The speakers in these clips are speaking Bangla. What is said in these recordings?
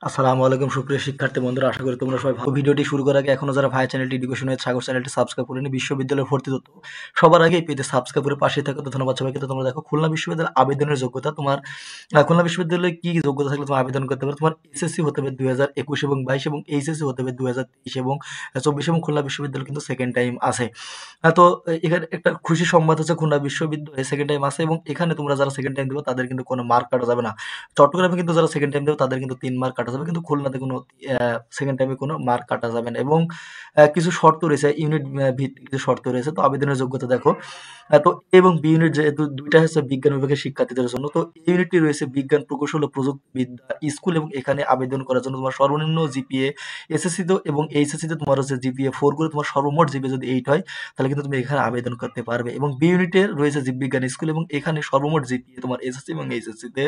আসসালামু আলাইকুম সুপ্রিয় শিক্ষার্থী বন্ধুরা, আশা করি তোমরা সবাই ভালো। ভিডিওটি শুরু করার আগে এখনো যারা ভাই চ্যানেলটি এডুকেশন উইথ সাগর চ্যানেলটি সাবস্ক্রাইব করেনি, বিশ্ববিদ্যালয়ের ভর্তি তথ্য সবার আগে এই পেজে সাবস্ক্রাইব করে পাশে থাকো। তো ধন্যবাদ সবাইকে। তো তোমরা দেখো, খুলনা বিশ্ববিদ্যালয়ের আবেদনের যোগ্যতা তোমার খুলনা বিশ্ববিদ্যালয়ে কি যোগ্যতা থাকলে তুমি আবেদন করতে পারো। তোমার এসএসসি হতে হবে 2021 এবং 22 এবং এইচএসসি হতে হবে 2023 এবং 24 এবং খুলনা বিশ্ববিদ্যালয় কিন্তু সেকেন্ড টাইম আছে। তো এখানে একটা খুশি সংবাদ হচ্ছে, খুলনা বিশ্ববিদ্যালয়ে সেকেন্ড টাইম আছে এবং এখানে তোমরা যারা সেকেন্ড টাইম দেবো তাদের কিন্তু কোনো মার্ক কাটা যাবে না। চট্টগ্রামে কিন্তু যারা সেকেন্ড টাইম দেবে তাদের কিন্তু 3 মার্ক কাটা যাবে, কিন্তু খুলনাতে কোনো সেকেন্ড টাইমে কোনো মার্ক কাটা যাবে না। এবং কিছু শর্ত রয়েছে, ইউনিট ভিত্তিক কিছু শর্ত রয়েছে। তো আবেদনের যোগ্যতা দেখো, তো এ এবং বি ইউনিট যেহেতু দুইটা হচ্ছে বিজ্ঞান বিভাগের শিক্ষার্থীদের জন্য, তো এই ইউনিটটি রয়েছে বিজ্ঞান প্রকৌশল ও প্রযুক্তিবিদ্যা স্কুল এবং এখানে আবেদন করার জন্য তোমার সর্বনিম্ন জিপিএ এসএসসি তে এবং এইচএসসি তে তোমার হচ্ছে জিপিএ 4 করে তোমার সর্বমোট জিপিএ যদি 8 হয় তাহলে কিন্তু তুমি এখানে আবেদন করতে পারবে। এবং বি ইউনিটে রয়েছে জীববিজ্ঞান স্কুল এবং এখানে সর্বমোট জিপিএ তোমার এসএসসি এবং এইচএসসি তে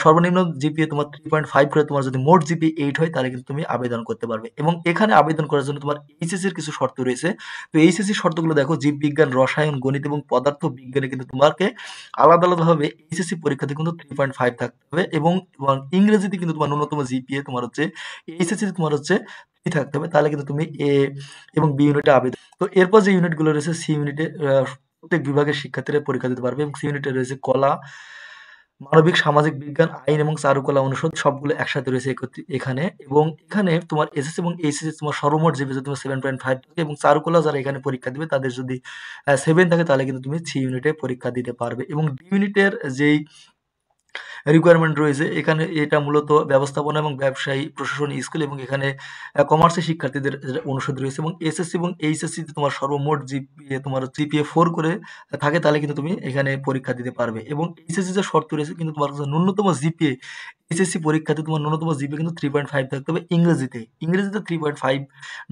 সর্বনিম্ন জিপিএ তোমার 3.5 করে তোমার যদি মোট জিপিএ 8 হয় তাহলে কিন্তু তুমি আবেদন করতে পারবে। এবং এখানে আবেদন করার জন্য তোমার এইচএসসি এর কিছু শর্ত রয়েছে। তো এইচএসসি শর্তগুলো দেখো, জীববিজ্ঞান, রসায়ন, গণিত এবং পদার্থ বিজ্ঞানে কিন্তু তোমাকে আলাদাভাবে এইচএসসি পরীক্ষাতে কিন্তু 3.5 থাকতে হবে। এবং ইংরেজিতে কিন্তু তোমার ন্যূনতম জিপিএ তোমার হচ্ছে এইচএসসি তোমার হচ্ছে 3 থাকতে হবে, তাহলে কিন্তু তুমি এ এবং বি ইউনিটে আবেদন। তো এরপর যে ইউনিটগুলো রয়েছে, সি ইউনিটে প্রত্যেক বিভাগের শিক্ষার্থীরা পরীক্ষা দিতে পারবে। এবং সি ইউনিটে রয়েছে কলা, মানবিক, সামাজিক বিজ্ঞান, আইন এবং চারুকলা অনুষদ সবগুলো একসাথে রয়েছে এখানে। এবং এখানে তোমার এসএসসি এবং এইচএসসি তোমার সর্বমোট জিপিএ যদি তোমার 7.5 থাকে এবং চারুকলা যারা এখানে পরীক্ষা দিবে তাদের যদি 7 থাকে তাহলে কিন্তু তুমি সি ইউনিটে পরীক্ষা দিতে পারবে। এবং ডি ইউনিটের যেই রিকোয়ারমেন্ট রয়েছে এখানে, এটা মূলত ব্যবস্থাপনা এবং ব্যবসায়ী প্রশাসন স্কুল এবং এখানে কমার্সের শিক্ষার্থীদের অনুষদ রয়েছে। এবং এসএসসি এবং এইচএসসি তে তোমার সর্বমোট জিপিএ তোমার জিপিএ 4 করে থাকে তাহলে কিন্তু তুমি এখানে পরীক্ষা দিতে পারবে। এবং এইচএসসি যে শর্ত রয়েছে, কিন্তু তোমার কাছে ন্যূনতম জিপিএ এইচএসসি পরীক্ষাতে তোমার ন্যূনতম জিপিএ কিন্তু 3.5 থাকতে হবে ইংরেজিতে 3.5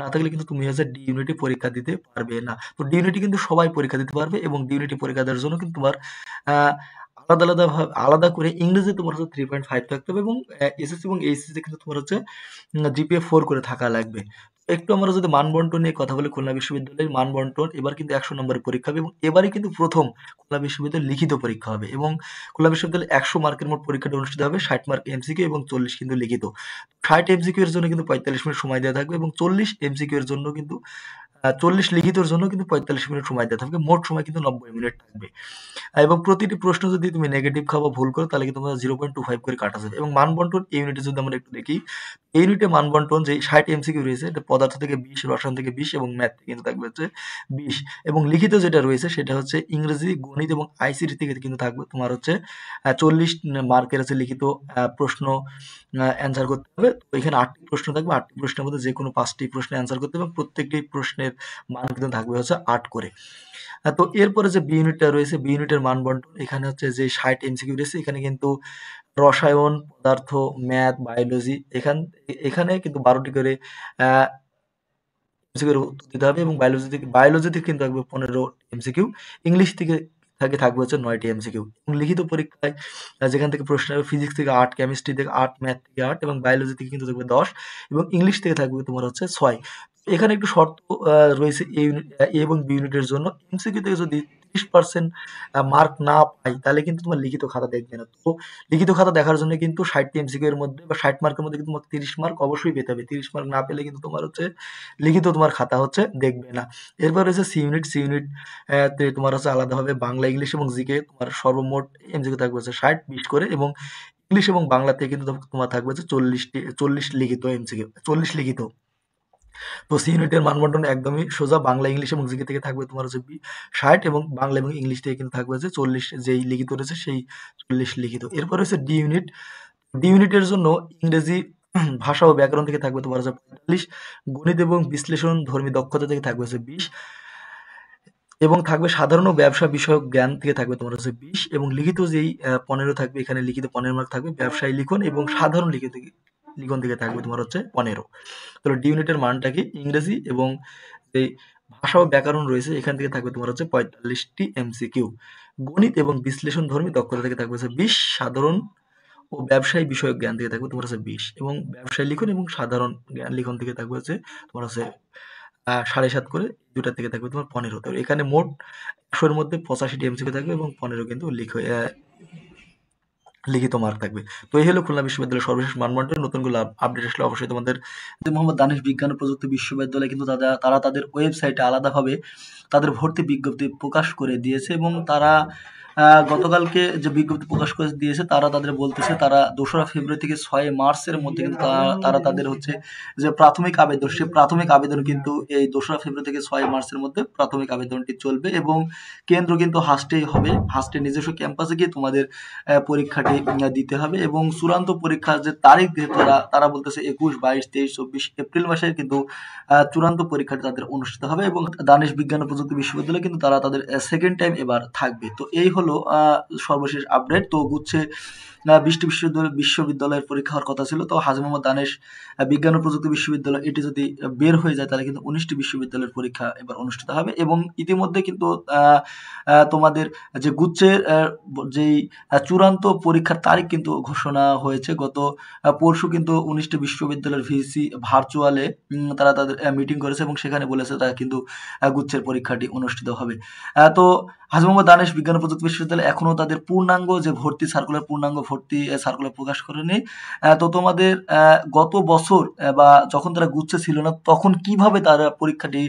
না থাকলে কিন্তু তুমি হচ্ছে ডি ইউনিটে পরীক্ষা দিতে পারবে না। তো ডি ইউনিটে কিন্তু সবাই পরীক্ষা দিতে পারবে এবং ডি ইউনিটে পরীক্ষা দেওয়ার জন্য কিন্তু তোমার আহ আলাদা করে ইংরেজি তোমার হচ্ছে 3.5 থাকতে হবে এবং এসএসসি এবং এইচএসসি কিন্তু তোমার হচ্ছে জিপিএ 4 করে থাকা লাগবে। একটু আমরা যদি মানবন্টন নিয়ে কথা বলি, খুলনা বিশ্ববিদ্যালয়ের মানবন্টন এবার কিন্তু 100 নম্বরের পরীক্ষা হবে এবং এবারই কিন্তু প্রথম খুলনা বিশ্ববিদ্যালয়ে লিখিত পরীক্ষা হবে। এবং খুলনা বিশ্ববিদ্যালয়ে 100 মার্কের মোট পরীক্ষাটা অনুষ্ঠিত হবে, 60 মার্ক এমসিকিউ এবং 40 কিন্তু লিখিত। 60 এমসিকিউ এর জন্য কিন্তু 45 মিনিট সময় দেওয়া থাকবে এবং 40 এমসিকিউ এর জন্য কিন্তু 40 লিখিতর জন্য কিন্তু 45 মিনিট সময় দেওয়া থাকবে। মোট সময় কিন্তু 90 মিনিট থাকবে। এবং প্রতিটি প্রশ্ন যদি তুমি নেগেটিভ খাও বা ভুল করো তাহলে কিন্তু তোমার 0.25 করে কাটা যাবে। এবং মানবন্টন এই ইউনিটে যদি আমরা একটু দেখি, এই ইউনিটে মানবন্টন যে 60 এমসিকিউ রয়েছে, এটা পদার্থ থেকে 20, রসায়ন থেকে 20 এবং ম্যাথ থেকে কিন্তু থাকবে হচ্ছে 20। এবং লিখিত যেটা রয়েছে সেটা হচ্ছে ইংরেজি, গণিত এবং আইসিটি থেকে কিন্তু থাকবে তোমার হচ্ছে 40 মার্কের হচ্ছে লিখিত প্রশ্ন অ্যান্সার করতে হবে। তো এখানে 8টি প্রশ্ন থাকবে, 8টি প্রশ্নের মধ্যে যে কোনো 5টি প্রশ্নে অ্যান্সার করতে হবে এবং প্রত্যেকটি প্রশ্নের মান কিন্তু থাকবে হচ্ছে 8 করে। তো এরপরে যে বি ইউনিটটা রয়েছে, বি ইউনিটের মান বন্টন এখানে হচ্ছে যে 60 এমসিকিউ রয়েছে, এখানে কিন্তু রসায়ন, পদার্থ, ম্যাথ, বায়োলজি এখানে কিন্তু 12টি করে এমসিকিউ এর উত্তর দিতে হবে। এবং বায়োলজি থেকে কিন্তু থাকবে 15 এমসিকিউ। ইংলিশ থেকে থাকবে হচ্ছে 9টি এমসিকিউ। এবং লিখিত পরীক্ষায় যেখান থেকে প্রশ্ন হবে, ফিজিক্স থেকে 8, কেমিস্ট্রি থেকে 8, ম্যাথ থেকে 8 এবং বায়োলজি থেকে কিন্তু থাকবে 10 এবং ইংলিশ থেকে থাকবে তোমার হচ্ছে 6। এখানে একটু শর্ত রয়েছে এ এবং বি ইউনিটের জন্য। এমসিকিউ থেকে যদি 30% মার্ক না পাই তাহলে কিন্তু তোমার লিখিত খাতা দেখবে না। তো লিখিত খাতা দেখার জন্য কিন্তু 60টি এমসিকিউ এর মধ্যে বা 60 মার্কের মধ্যে কিন্তু তোমাকে 30 মার্ক অবশ্যই পেতে হবে। 30 মার্ক না পেলে কিন্তু তোমার হচ্ছে লিখিত তোমার খাতা হচ্ছে দেখবে না। এরপর রয়েছে সি ইউনিট তে তোমার হচ্ছে আলাদাভাবে বাংলা, ইংলিশ এবং জিকে তোমার সর্বমোট এমসিকিউ থাকবে হচ্ছে 60, 20 করে। এবং ইংলিশ এবং বাংলাতে কিন্তু তোমার থাকবে হচ্ছে 40 লিখিত এমসিকিউ, 40 লিখিত। তো সি ইউনিটের মানবন্টন একদমই সোজা, বাংলা, ইংলিশ এবং জিকে থেকে থাকবে তোমার হচ্ছে 60 এবং বাংলা এবং ইংলিশ থেকে কিন্তু থাকবে হচ্ছে 40, যেই লিখিত রয়েছে সেই 40 লিখিত। এরপর হচ্ছে ডি ইউনিট। ডি ইউনিটের জন্য ইংরেজি ভাষা ও ব্যাকরণ থেকে থাকবে তোমার হচ্ছে 45, গণিত এবং বিশ্লেষণ ধর্মী দক্ষতা থেকে থাকবে হচ্ছে 20 এবং থাকবে সাধারণ ও ব্যবসা বিষয়ক জ্ঞান থেকে থাকবে তোমার হচ্ছে 20 এবং লিখিত যেই 15 থাকবে, এখানে লিখিত 15 মার্ক থাকবে, ব্যবসায় লিখন এবং সাধারণ লিখন থেকে থাকবে তোমার হচ্ছে 15। তাহলে ডি ইউনিটের মানটা কি, ইংরেজি এবং এই ভাষা ও ব্যাকরণ রয়েছে এখান থেকে থাকবে তোমার হচ্ছে 45টি এমসিকিউ। গণিত এবং বিশ্লেষণ ধর্মী দক্ষতা থেকে থাকবে হচ্ছে 20, সাধারণ ও ব্যবসায়ী বিষয়ক জ্ঞান থেকে থাকবে তোমার হচ্ছে 20 এবং ব্যবসায় লিখন এবং সাধারণ জ্ঞান লিখন থেকে থাকবে হচ্ছে তোমার হচ্ছে 7.5 করে, দুটা থেকে থাকবে তোমার 15। তো এখানে মোট 100 এর মধ্যে 85টি এমসিকিউ থাকবে এবং 15 কিন্তু লিখিত মার্ক থাকবে। তো এই হলো খুলনা বিশ্ববিদ্যালয়ের সর্বশেষ মানদণ্ডের নতুনগুলো আপডেট আসলে অবশ্যই তোমাদের মোহাম্মদ দানিশ বিজ্ঞান ও প্রযুক্তি বিশ্ববিদ্যালয় কিন্তু তারা তাদের ওয়েবসাইটে আলাদাভাবে তাদের ভর্তি বিজ্ঞপ্তি প্রকাশ করে দিয়েছে এবং তারা গতকালকে যে বিজ্ঞপ্তি প্রকাশ করে দিয়েছে তারা তাদের বলতেছে তারা 2রা ফেব্রুয়ারি থেকে 6 মার্চের মধ্যে কিন্তু তারা তাদের হচ্ছে যে প্রাথমিক আবেদন সেই প্রাথমিক আবেদন কিন্তু এই 2রা ফেব্রুয়ারি থেকে 6 মার্চের মধ্যে প্রাথমিক আবেদনটি চলবে এবং কেন্দ্র কিন্তু হাস্টেই হবে। হাস্টে নিজস্ব ক্যাম্পাসে গিয়ে তোমাদের পরীক্ষাটি দিতে হবে এবং চূড়ান্ত পরীক্ষার যে তারিখ দিয়ে তারা বলতেছে 21, 22, 23, 24 এপ্রিল মাসে কিন্তু চূড়ান্ত পরীক্ষাটি তাদের অনুষ্ঠিত হবে এবং দানিশ বিজ্ঞান ও প্রযুক্তি বিশ্ববিদ্যালয় কিন্তু তারা তাদের সেকেন্ড টাইম এবার থাকবে। তো এই হলো সর্বশেষ আপডেট। তো গুচ্ছে 20টি বিশ্ববিদ্যালয়ের পরীক্ষা হওয়ার কথা ছিল, তো হাজী মোহাম্মদ দানেশ বিজ্ঞান ও প্রযুক্তি বিশ্ববিদ্যালয় এটি যদি বের হয়ে যায় তাহলে কিন্তু 19টি বিশ্ববিদ্যালয়ের পরীক্ষা এবার অনুষ্ঠিত হবে এবং ইতিমধ্যে কিন্তু তোমাদের যে গুচ্ছের যেই চূড়ান্ত পরীক্ষার তারিখ কিন্তু ঘোষণা হয়েছে। গত পরশু কিন্তু 19টি বিশ্ববিদ্যালয়ের ভিসি ভার্চুয়ালে তারা তাদের মিটিং করেছে এবং সেখানে বলেছে তারা কিন্তু গুচ্ছের পরীক্ষাটি অনুষ্ঠিত হবে। তো হাজী মোহাম্মদ দানেশ বিজ্ঞান ও প্রযুক্তি বিশ্ববিদ্যালয় এখনো তাদের পূর্ণাঙ্গ যে ভর্তি সার্কুলার প্রকাশ করেনি। তো তোমাদের গত বছর বা যখন তারা গুচ্ছে ছিল না তখন কিভাবে তারা পরীক্ষাটি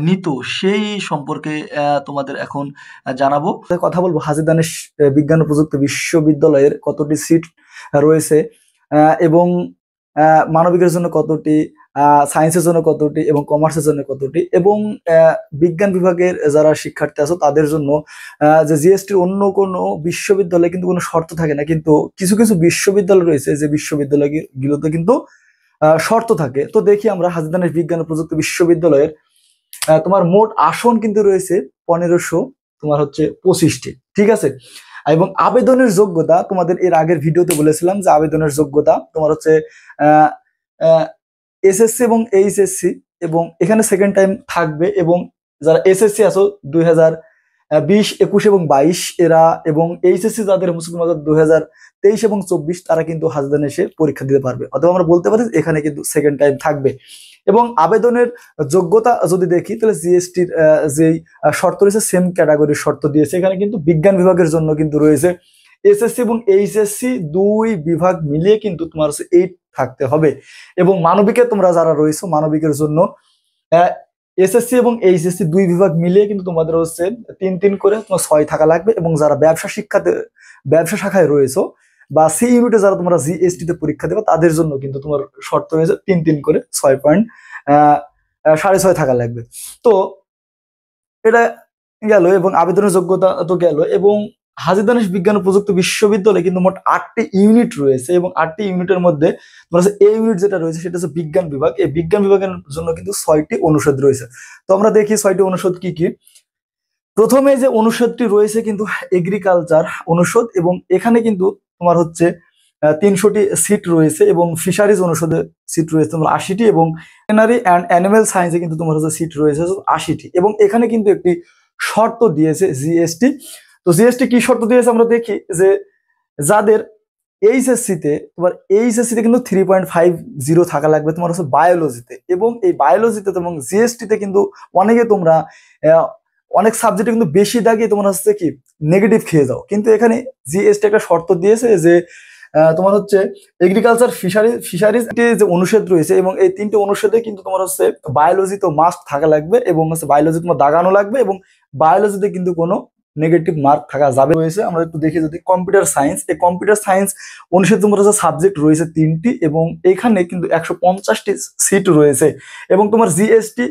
নিত সেই সম্পর্কে তোমাদের এখন জানাবো। কথা বলবো হাজী দানেশ বিজ্ঞান ও প্রযুক্তি বিশ্ববিদ্যালয়ের কতটি সিট রয়েছে এবং মানবিকের জন্য কতটি, সায়েন্সের জন্য কতটি এবং কমার্সের জন্য কতটি এবং বিজ্ঞান বিভাগের যারা শিক্ষার্থী আছে তাদের জন্য যে জিএসটির অন্য কোনো বিশ্ববিদ্যালয়ে কিন্তু কোনো শর্ত থাকে না, কিন্তু কিছু কিছু বিশ্ববিদ্যালয় রয়েছে যে বিশ্ববিদ্যালয়গুলোতে কিন্তু শর্ত থাকে। তো দেখি আমরা হাজী দানেশ বিজ্ঞান ও প্রযুক্তি বিশ্ববিদ্যালয়ের তোমার মোট আসন কিন্তু রয়েছে 1500 তোমার হচ্ছে 25টি, ঠিক আছে। এবং আবেদনের যোগ্যতা তোমাদের এর আগের ভিডিওতে বলেছিলাম যে আবেদনের যোগ্যতা তোমার হচ্ছে এসএসসি এবং এইচএসসি এবং এখানে সেকেন্ড টাইম থাকবে এবং যারা এসএসসি আছো 2020, 21 এবং 22 এরা এবং এইচএসসি যাদের মুসলিম 2023 এবং 24 তারা কিন্তু হাজী দানেশে পরীক্ষা দিতে পারবে। অথবা আমরা বলতে পারি এখানে কিন্তু সেকেন্ড টাইম থাকবে। এবং আবেদনের যোগ্যতা যদি দেখি তাহলে জিএসটির যেই শর্ত রয়েছে সেম ক্যাটাগরির শর্ত দিয়েছে। এখানে কিন্তু বিজ্ঞান বিভাগের জন্য কিন্তু রয়েছে এসএসসি এবং এইচএসসি দুই বিভাগ মিলিয়ে কিন্তু তোমার হচ্ছে 8 থাকতে হবে এবং মানবিকে তোমরা যারা রয়েছে মানবিকের জন্য এসএসসি এবং এইচএসসি দুই বিভাগ মিলিয়ে কিন্তু তোমাদের হচ্ছে 3 করে তোমার 6 থাকা লাগবে এবং যারা ব্যবসা শাখায় রয়েছে বা সি ইউনিটে যারা তোমরা জিএসটি তে পরীক্ষা দেবে তাদের জন্য কিন্তু তোমার শর্ত রয়েছে 3 করে 6.6.5 থাকা লাগবে। তো এটা গেল এবং আবেদনের যোগ্যতা তো গেল এবং হাজী দানেশ বিজ্ঞান ও প্রযুক্তি বিশ্ববিদ্যালয়ে কিন্তু মোট 8টি ইউনিট রয়েছে এবং 8টি ইউনিটের মধ্যে তোমার এ ইউনিট যেটা রয়েছে সেটা হচ্ছে বিজ্ঞান বিভাগ। এই বিজ্ঞান বিভাগের জন্য কিন্তু 6টি অনুষদ রয়েছে। তো আমরা দেখি 6টি অনুষদ কি কি। প্রথমে যে অনুষদটি রয়েছে কিন্তু এগ্রিকালচার অনুষদ এবং এখানে কিন্তু তোমার হচ্ছে 300টি সিট রয়েছে এবং ফিশারিজ অনুষদে সিট রয়েছে তোমার 80টি এবং ভেটেরিনারি অ্যান্ড অ্যানিমেল সায়েন্সে কিন্তু তোমার হচ্ছে সিট রয়েছে 80টি এবং এখানে কিন্তু একটি শর্ত দিয়েছে জিএসটি। তো জিএসটি কি শর্ত দিয়েছে আমরা দেখি যে যাদের এইচএসসিতে কিন্তু 3.50 থাকা লাগবে তোমার হচ্ছে বায়োলজিতে এবং এই বায়োলজিতে এবং জিএসটিতে কিন্তু অনেকে তোমরা অনেক সাবজেক্টে কিন্তু বেশি দাগে তোমার হচ্ছে কি নেগেটিভ খেয়ে যাও, কিন্তু এখানে জিএসটি একটা শর্ত দিয়েছে যে তোমার হচ্ছে এগ্রিকালচার ফিশারিজ যে অনুষদ রয়েছে এবং এই 3টে অনুষদে কিন্তু তোমার হচ্ছে বায়োলজি তো মাস্ট থাকা লাগবে এবং হচ্ছে বায়োলজি তোমার দাগানো লাগবে এবং বায়োলজিতে কিন্তু কোনো নেগেটিভ মার্ক থাকা যাবে রয়েছে। আমরা একটু দেখি যদি কম্পিউটার সায়েন্স, এই কম্পিউটার সায়েন্স অনুষদে তোমার হচ্ছে সাবজেক্ট রয়েছে 3টি এবং এখানে কিন্তু 150টি সিট রয়েছে এবং তোমার জিএসটি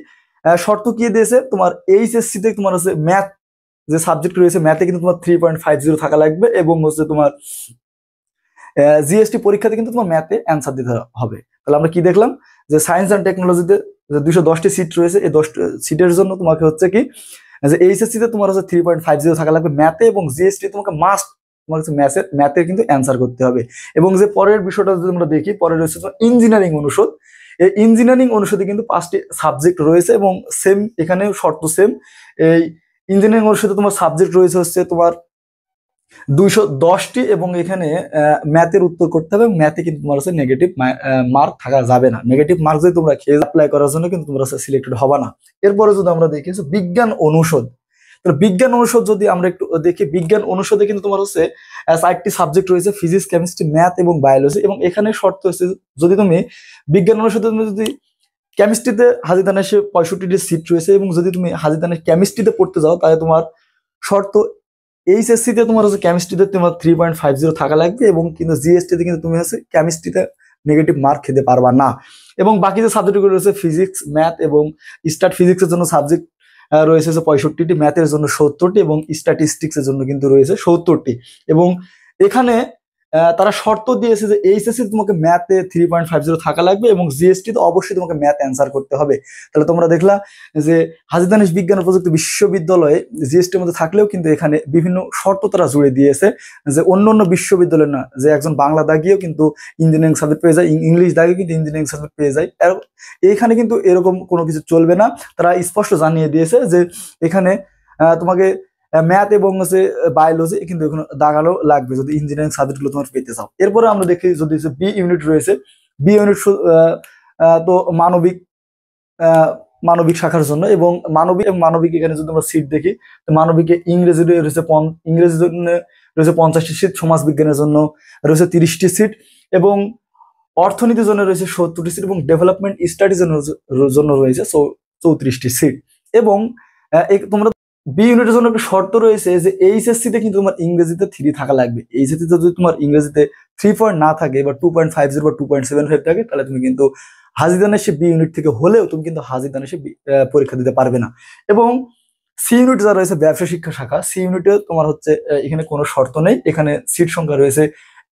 শর্ত কি দিয়েছে তোমার এইচএসসি তে তোমার হচ্ছে ম্যাথ যে সাবজেক্ট রয়েছে ম্যাথে কিন্তু তোমার 3.50 থাকা লাগবে এবং হচ্ছে তোমার জিএসটি পরীক্ষাতে কিন্তু তোমার ম্যাথে অ্যান্সার দিতে হবে। তাহলে আমরা কি দেখলাম যে সায়েন্স অ্যান্ড টেকনোলজিতে 210টি সিট রয়েছে, এই 10টি সিটের জন্য তোমাকে হচ্ছে কি যে এইচএসসি তে তোমার হচ্ছে 3.50 থাকা লাগবে ম্যাথে এবং জিএসটি তোমাকে মাস্ট তোমার হচ্ছে ম্যাথে কিন্তু অ্যান্সার করতে হবে। এবং যে পরের বিষয়টা যদি আমরা দেখি পরে রয়েছে ইঞ্জিনিয়ারিং অনুষদ। এই ইঞ্জিনিয়ারিং অনুষদে কিন্তু 5টি সাবজেক্ট রয়েছে এবং সেম এখানে শর্ত সেম। এই ইঞ্জিনিয়ারিং অনুষদে তোমার সাবজেক্ট রয়েছে হচ্ছে তোমার 210টি এবং এখানে ম্যাথের উত্তর করতে হবে। ম্যাথে কিন্তু তোমার হচ্ছে নেগেটিভ মার্ক থাকা যাবে না। নেগেটিভ মার্ক যদি তোমরা খেয়ে অ্যাপ্লাই করার জন্য কিন্তু তোমরা সিলেক্টেড হবে না। এরপরে যদি আমরা দেখি বিজ্ঞান অনুষদ, তাহলে বিজ্ঞান অনুষদ যদি আমরা একটু দেখি, বিজ্ঞান অনুষদে কিন্তু তোমার হচ্ছে 4টি সাবজেক্ট রয়েছে, ফিজিক্স, কেমিস্ট্রি, ম্যাথ এবং বায়োলজি। এবং এখানে শর্ত হচ্ছে যদি তুমি বিজ্ঞান অনুষদে তুমি যদি কেমিস্ট্রিতে হাজি দানেশে 65টি সিট রয়েছে, এবং যদি তুমি হাজি দানেশ কেমিস্ট্রিতে পড়তে যাও তাহলে তোমার শর্ত এইচএসসি তে তোমার হচ্ছে কেমিস্ট্রিতে তোমার 3.50 থাকা লাগবে, এবং কিন্তু জিএসটি তে কিন্তু তুমি হচ্ছে কেমিস্ট্রিতে নেগেটিভ মার্ক খেতে পারবা না। এবং বাকি যে সাবজেক্টগুলো রয়েছে ফিজিক্স, ম্যাথ এবং স্ট্যাট, ফিজিক্সের জন্য সাবজেক্ট রয়েছে 65টি, ম্যাথের জন্য 70টি এবং স্ট্যাটিস্টিক্সের জন্য কিন্তু রয়েছে 70টি। এবং এখানে তারা শর্ত দিয়েছে যে এইচএসসি তোমাকে ম্যাথে 3.50 থাকা লাগবে, এবং জিএসটি তে অবশ্যই তোমাকে ম্যাথ অ্যান্সার করতে হবে। তাহলে তোমরা দেখলা যে হাজী দানেশ বিজ্ঞান ও প্রযুক্তি বিশ্ববিদ্যালয়ে জিএসটির মধ্যে থাকলেও কিন্তু এখানে বিভিন্ন শর্ত তারা জুড়ে দিয়েছে, যে অন্য বিশ্ববিদ্যালয় না, যে একজন বাংলা দাগিয়েও কিন্তু ইঞ্জিনিয়ারিং সাবজেক্ট পেয়ে যায়, ইংলিশ দাগিয়েও কিন্তু ইঞ্জিনিয়ারিং সাবজেক্ট পেয়ে যায়। এখানে কিন্তু এরকম কোনো কিছু চলবে না। তারা স্পষ্ট জানিয়ে দিয়েছে যে এখানে তোমাকে ম্যাথ এবং হচ্ছে বায়োলজি কিন্তু এখানে দাগানো লাগবে যদি ইঞ্জিনিয়ারিং সাবজেক্টগুলো তোমার পেতে চাও। এরপরে আমরা দেখি যদি বি ইউনিট রয়েছে, বি ইউনিট তো মানবিক শাখার জন্য, এবং মানবিক এখানে যদি আমরা সিট দেখি, তো মানবিকে ইংরেজি রয়েছে, ইংরেজির জন্য রয়েছে 50টি সিট, সমাজ বিজ্ঞানের জন্য রয়েছে 30টি সিট, এবং অর্থনীতির জন্য রয়েছে 70টি সিট, এবং ডেভেলপমেন্ট স্টাডিজ জন্য রয়েছে 34টি সিট। এবং তোমরা বি ইউনিটের জন্য একটা শর্ত রয়েছে যে এইচএসসি তে কিন্তু তোমার ইংরেজিতে 3 থাকা লাগবে। এইচএসসি তে যদি তোমার ইংরেজিতে 3 পয়েন্ট না থাকে বা 2.50 বা 2.75 থাকে, তাহলে তুমি কিন্তু হাজী দানেশে বি ইউনিট থেকে হলেও তুমি কিন্তু হাজী দানেশে পরীক্ষা দিতে পারবে না। এবং সি ইউনিট যা রয়েছে ব্যবসা শিক্ষা শাখা, সি ইউনিটে তোমার হচ্ছে এখানে কোনো শর্ত নেই। এখানে সিট সংখ্যা রয়েছে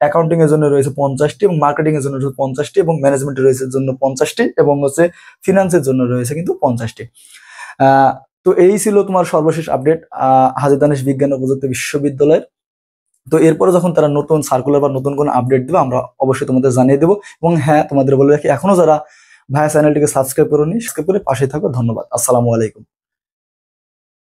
অ্যাকাউন্টিং এর জন্য রয়েছে 50টি, এবং মার্কেটিং এর জন্য রয়েছে 50টি, এবং ম্যানেজমেন্টের রয়েছে জন্য 50টি, এবং হচ্ছে ফিনান্সের জন্য রয়েছে কিন্তু 50টি। তো এই ছিল তোমার সর্বশেষ আপডেট হাজী দানেশ বিজ্ঞান ও প্রযুক্তি বিশ্ববিদ্যালয়ের। তো এরপরে যখন তারা নতুন সার্কুলার বা নতুন কোনো আপডেট দেবে আমরা অবশ্যই তোমাদের জানিয়ে দেবো। এবং হ্যাঁ, তোমাদের বলে রাখি, এখনো যারা ভাইয়া চ্যানেলটিকে সাবস্ক্রাইব করোনি, সাবস্ক্রাইব করে পাশে থাকো। ধন্যবাদ। আসসালামু আলাইকুম।